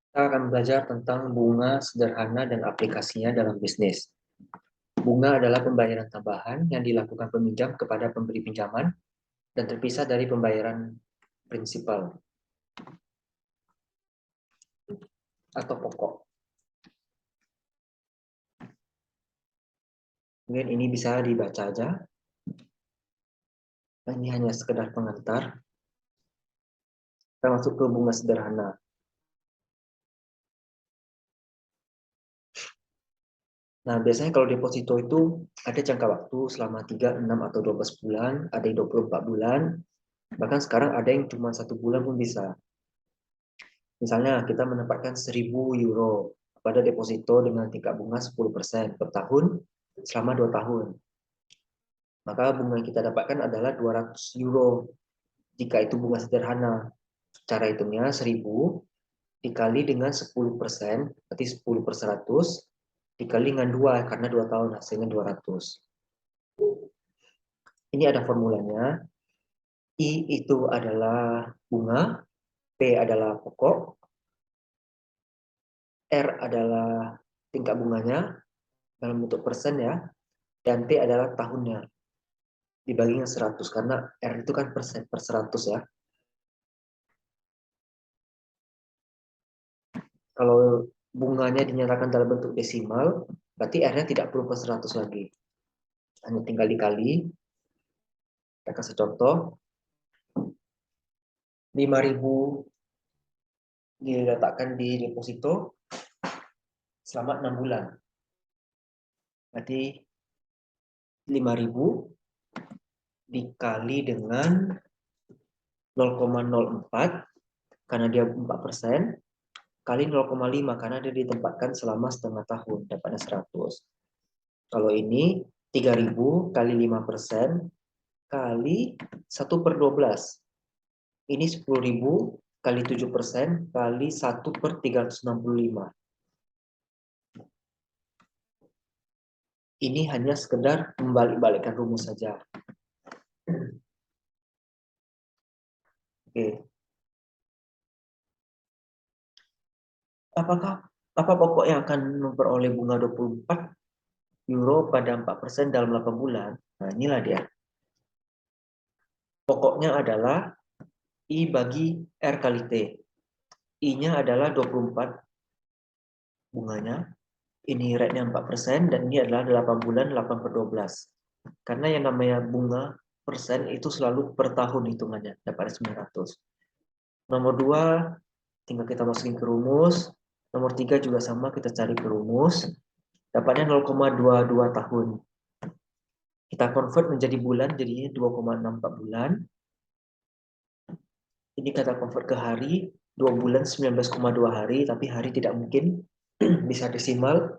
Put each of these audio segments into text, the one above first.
Kita akan belajar tentang bunga sederhana dan aplikasinya dalam bisnis. Bunga adalah pembayaran tambahan yang dilakukan peminjam kepada pemberi pinjaman dan terpisah dari pembayaran prinsipal atau pokok. Mungkin ini bisa dibaca aja. Ini hanya sekedar pengantar. Kita masuk ke bunga sederhana. Nah, biasanya kalau deposito itu ada jangka waktu selama 3, 6, atau 12 bulan, ada yang 24 bulan, bahkan sekarang ada yang cuma 1 bulan pun bisa. Misalnya kita menempatkan 1.000 euro pada deposito dengan tingkat bunga 10% per tahun selama 2 tahun. Maka bunga yang kita dapatkan adalah 200 euro jika itu bunga sederhana. Cara hitungnya 1.000 dikali dengan 10%, berarti 10 per 100, dikali dengan 2, karena 2 tahun hasilnya 200. Ini ada formulanya. I itu adalah bunga, P adalah pokok, R adalah tingkat bunganya dalam bentuk persen ya, dan T adalah tahunnya dibagi dengan 100, karena R itu kan persen per 100 ya. Kalau bunganya dinyatakan dalam bentuk desimal, berarti R-nya tidak perlu per 100 lagi. Hanya tinggal dikali. Kita kasih contoh. 5.000 diletakkan di deposito selama 6 bulan. Berarti 5.000 dikali dengan 0,04 karena dia 4%, kali 0,5 karena dia ditempatkan selama setengah tahun, dapatnya 100. Kalau ini 3.000 kali 5% kali 1/12. Ini 10.000 kali 7% kali 1/365. Ini hanya sekedar membalik-balikkan rumus saja. Oke. Apa pokok yang akan memperoleh bunga 24 euro pada 4% dalam 8 bulan? Nah, inilah dia. Pokoknya adalah I bagi R kali T. I-nya adalah 24 bunganya. Ini rate-nya 4%, dan ini adalah 8 bulan 8/12. Karena yang namanya bunga persen itu selalu per tahun hitungannya, dapat 900. Nomor 2, tinggal kita masukin ke rumus. Nomor 3 juga sama, kita cari ke rumus. Dapatnya 0,22 tahun. Kita convert menjadi bulan, jadinya 2,64 bulan. Ini kita convert ke hari, 2 bulan 19,2 hari, tapi hari tidak mungkin bisa desimal,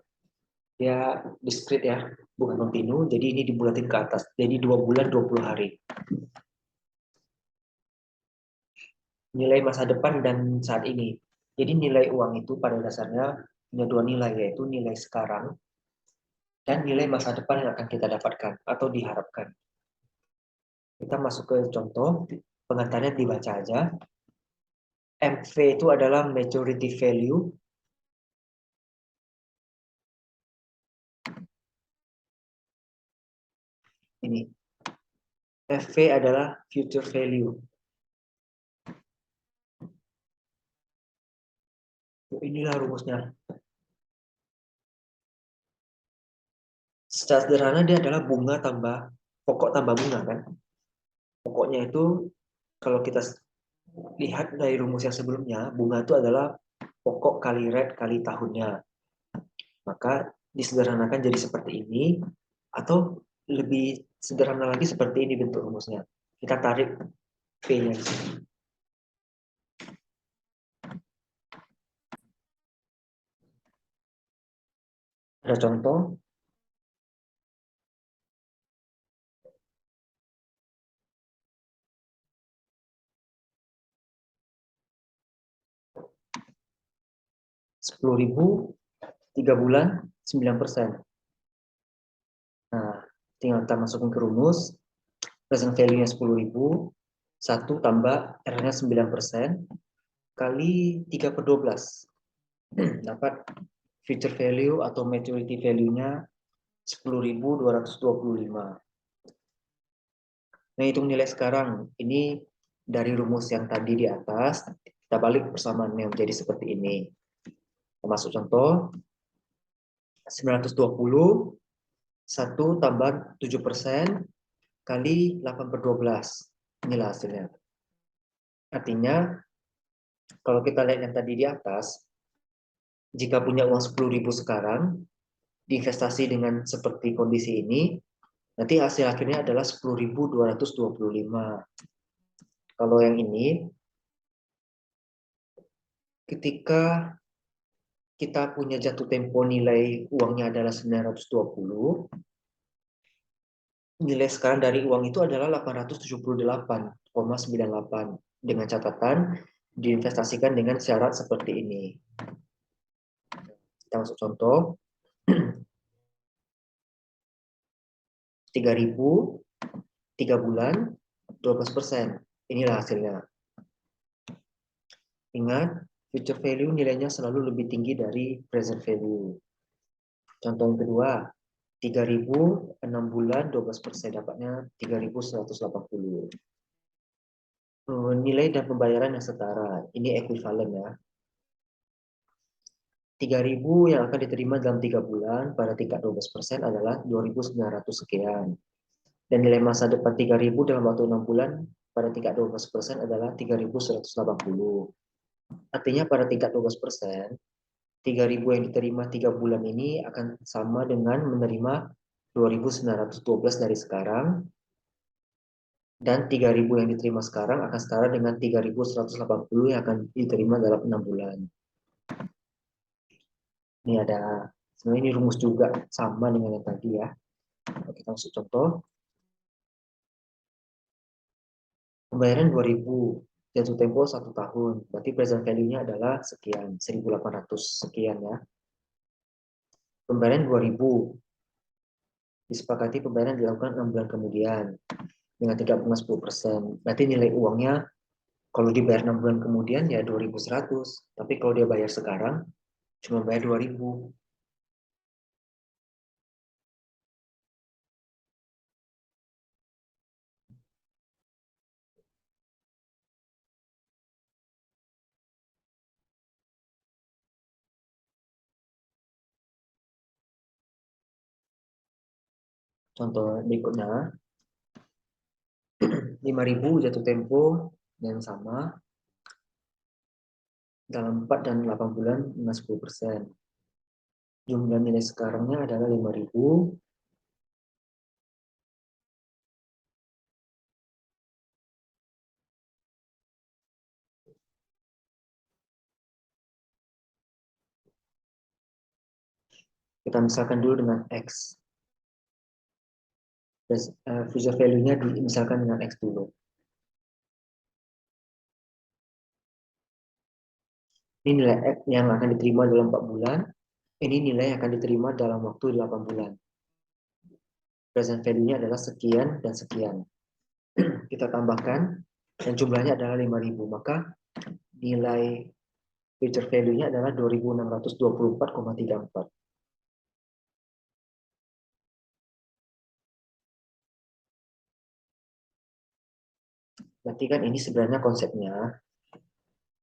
ya diskrit ya, bukan kontinu, jadi ini dibulatin ke atas, jadi 2 bulan 20 hari. Nilai masa depan dan saat ini. Jadi nilai uang itu pada dasarnya punya 2 nilai, yaitu nilai sekarang dan nilai masa depan yang akan kita dapatkan atau diharapkan. Kita masuk ke contoh, pengantarnya dibaca aja. MV itu adalah maturity value. Ini. FV adalah future value. Inilah rumusnya. Secara sederhana dia adalah bunga tambah pokok tambah bunga kan. Pokoknya itu kalau kita lihat dari rumus yang sebelumnya, bunga itu adalah pokok kali rate kali tahunnya. Maka disederhanakan jadi seperti ini, atau lebih sederhana lagi seperti ini bentuk rumusnya. Kita tarik P-nya di sini. Ada contoh. Rp10.000, 3 bulan, 9%. Nah, tinggal kita masukin ke rumus. Present value-nya 10.000, 1 tambah R-nya 9%, kali 3/12. dapat future value atau maturity value-nya 10.225. Nah, hitung nilai sekarang. Ini dari rumus yang tadi di atas, kita balik persamaannya menjadi seperti ini. Termasuk contoh, 920, 1 tambah 7% kali 8/12. Inilah hasilnya. Artinya, kalau kita lihat yang tadi di atas, jika punya uang 10.000 sekarang, diinvestasi dengan seperti kondisi ini, nanti hasil akhirnya adalah 10.225. Kalau yang ini, ketika kita punya jatuh tempo nilai uangnya adalah 920, nilai sekarang dari uang itu adalah 878,98 dengan catatan diinvestasikan dengan syarat seperti ini. Kita masuk contoh, 3.000, 3 bulan, 12%. Inilah hasilnya. Ingat, future value nilainya selalu lebih tinggi dari present value. Contoh yang kedua, 3.000, 6 bulan, 12%, dapatnya 3.180. Nilai dan pembayaran yang setara, ini ekuivalen ya. 3.000 yang akan diterima dalam 3 bulan pada tingkat 12% adalah 2.900 sekian. Dan nilai masa depan 3.000 dalam waktu 6 bulan pada tingkat 12% adalah 3.180. Artinya pada tingkat 12%, 3.000 yang diterima 3 bulan ini akan sama dengan menerima 2.912 dari sekarang, dan 3.000 yang diterima sekarang akan setara dengan 3.180 yang akan diterima dalam 6 bulan. Ini ada, sebenarnya ini rumus juga sama dengan yang tadi ya. Kita masuk contoh. Pembayaran 2.000, jatuh tempo 1 tahun. Berarti present value-nya adalah sekian, 1.800 sekian ya. Pembayaran 2.000, disepakati pembayaran dilakukan 6 bulan kemudian dengan tingkat bunga 10%. Berarti nilai uangnya kalau dibayar 6 bulan kemudian ya 2.100. Tapi kalau dia bayar sekarang cuma bayar 2.000. Contoh berikutnya, 5.000 jatuh tempo yang sama dalam 4 dan 8 bulan dengan 10%. Jumlah nilai sekarangnya adalah 5.000. Kita misalkan dulu dengan X. Future value-nya misalkan dengan X dulu. Ini nilai X yang akan diterima dalam 4 bulan. Ini nilai yang akan diterima dalam waktu 8 bulan. Present value-nya adalah sekian dan sekian. Kita tambahkan, dan jumlahnya adalah 5.000. Maka nilai future value-nya adalah 2.624,34. Berarti kan ini sebenarnya konsepnya,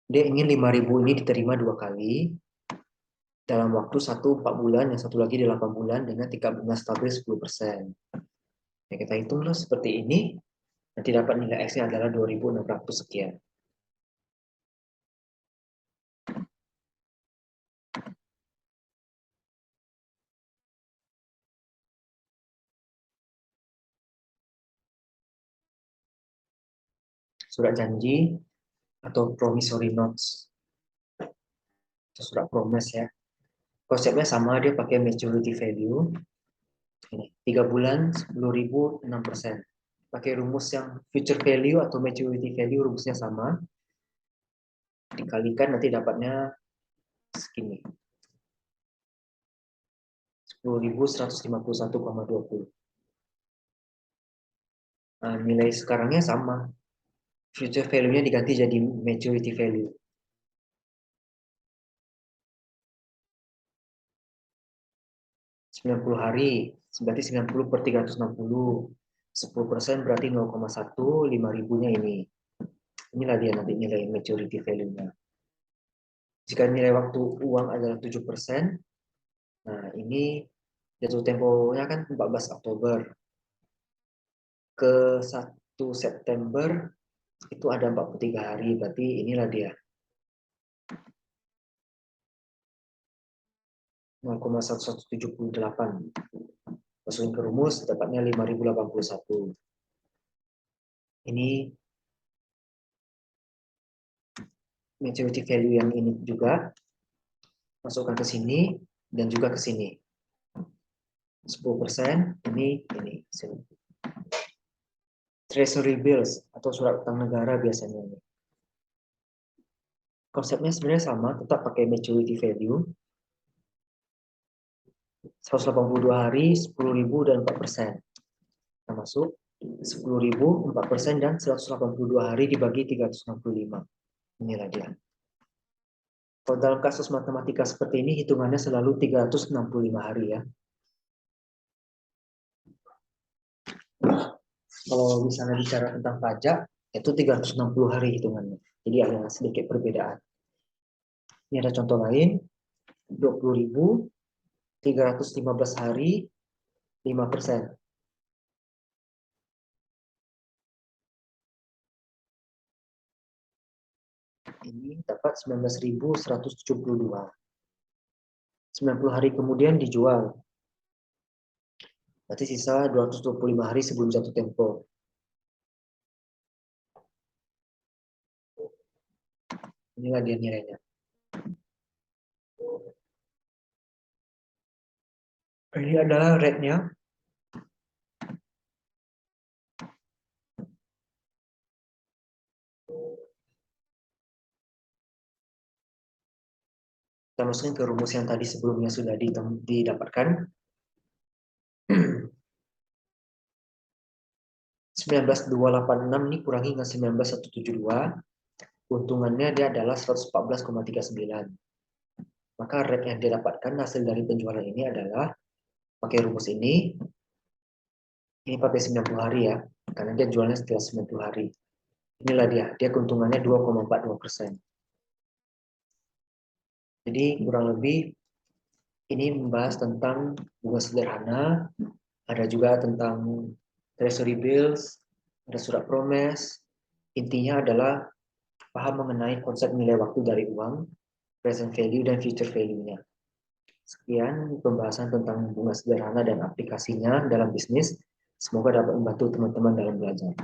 dia ingin 5.000 ini diterima 2 kali, dalam waktu 4 bulan, yang satu lagi 8 bulan dengan tingkat bunga stabil 10%. Ya, kita hitunglah seperti ini, nanti dapat nilai X-nya adalah 2.600 sekian. Surat janji atau promissory notes, atau surat promise ya. Konsepnya sama, dia pakai maturity value. Ini, 3 bulan 10.000, 6%. Pakai rumus yang future value atau maturity value, rumusnya sama. Dikalikan nanti dapatnya segini. 10.151,20. Nah, nilai sekarangnya sama. Future value-nya diganti jadi maturity value. 90 hari, berarti 90 per 360. 10% berarti 0,1, 5.000-nya ini. Inilah dia nanti nilai maturity value-nya. Jika nilai waktu uang adalah 7%, nah ini jatuh temponya kan 14 Oktober. Ke 1 September itu ada 43 hari, berarti inilah dia. 0,1178. Masukin ke rumus, dapatnya 5.081. Ini maturity value yang ini juga. Masukkan ke sini, dan juga ke sini. 10%, ini. Treasury bills, atau surat utang negara biasanya. Konsepnya sebenarnya sama, tetap pakai maturity value. 182 hari, 10.000 dan 4%. Kita masuk 10.000, 4% dan 182 hari dibagi 365. Inilah dia. Kalau dalam kasus matematika seperti ini, hitungannya selalu 365 hari ya. Kalau misalnya bicara tentang pajak, itu 360 hari hitungannya. Jadi ada sedikit perbedaan. Ini ada contoh lain, 20.000, 315 hari, 5%. Ini dapat 19.172. 90 hari kemudian dijual. Berarti sisa 225 hari sebelum jatuh tempo. Inilah dia nilainya. Ini adalah rate-nya. Kita masukin ke rumus yang tadi sebelumnya sudah didapatkan. 19.286 ini kurangi dengan 19.172. Keuntungannya dia adalah 114,39. Maka rate yang didapatkan hasil dari penjualan ini adalah pakai rumus ini pakai 90 hari ya, karena dia jualnya setelah 90 hari. Inilah dia keuntungannya 2,42%. Jadi kurang lebih ini membahas tentang bunga sederhana, ada juga tentang treasury bills, ada surat promes. Intinya adalah paham mengenai konsep nilai waktu dari uang, present value dan future value-nya. Sekian pembahasan tentang bunga sederhana dan aplikasinya dalam bisnis. Semoga dapat membantu teman-teman dalam belajar.